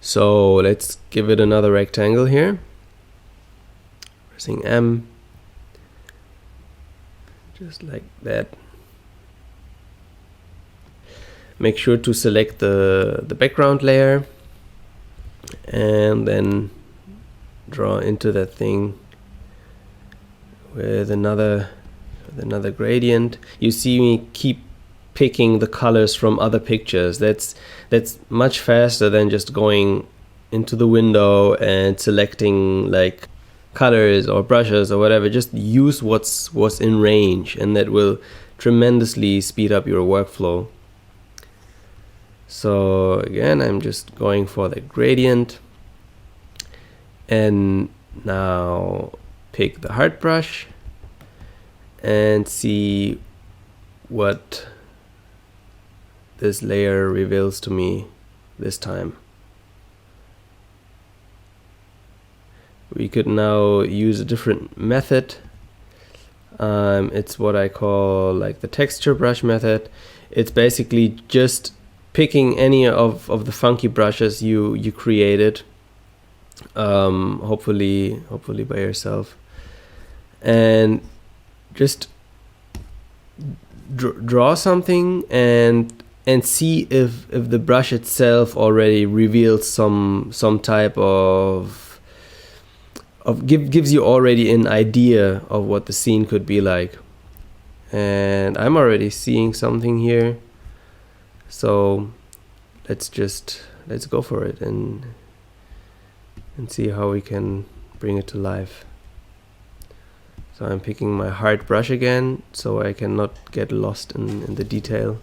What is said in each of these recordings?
So let's give it another rectangle here. Pressing M, just like that. Make sure to select the background layer and then draw into that thing with another gradient. You see me keep picking the colors from other pictures. That's much faster than just going into the window and selecting like colors or brushes or whatever. Just use what's in range, and that will tremendously speed up your workflow. So again, I'm just going for the gradient, and now pick the hard brush and see what this layer reveals to me this time. We could now use a different method. It's what I call like the texture brush method. It's basically just picking any of the funky brushes you created, hopefully by yourself, and just draw something and see if the brush itself already reveals some type of gives you already an idea of what the scene could be like. And I'm already seeing something here, so let's go for it and see how we can bring it to life. So I'm picking my hard brush again, so I cannot get lost in the detail.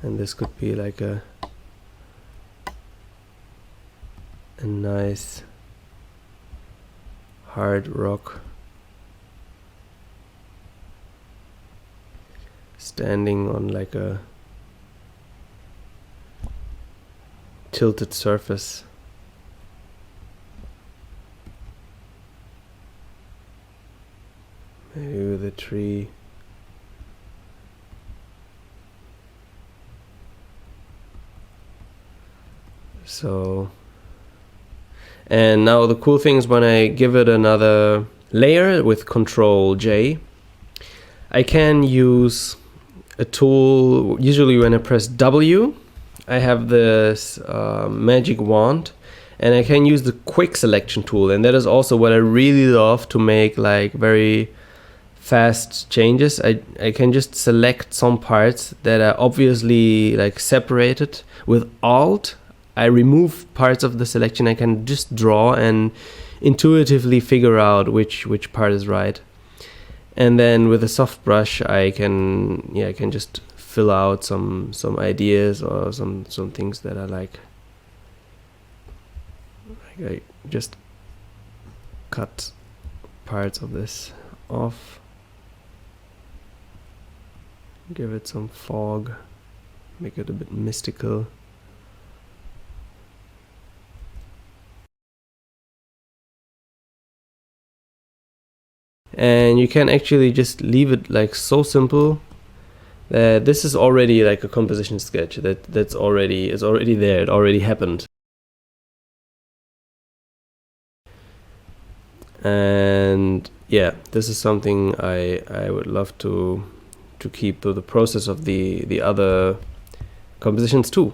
And this could be like a nice hard rock standing on like a tilted surface. Maybe with a tree. So, and now the cool thing is when I give it another layer with Control J, I can use a tool. Usually when I press W, I have this magic wand, and I can use the quick selection tool, and that is also what I really love to make like very fast changes. I can just select some parts that are obviously like separated. With Alt, I remove parts of the selection. I can just draw and intuitively figure out which part is right. And then with a soft brush, I can just fill out some ideas or some things that I like. I just cut parts of this off. Give it some fog, make it a bit mystical. And you can actually just leave it like so simple that this is already like a composition sketch it's already there, it already happened. And yeah, this is something I would love to keep the process of the other compositions too.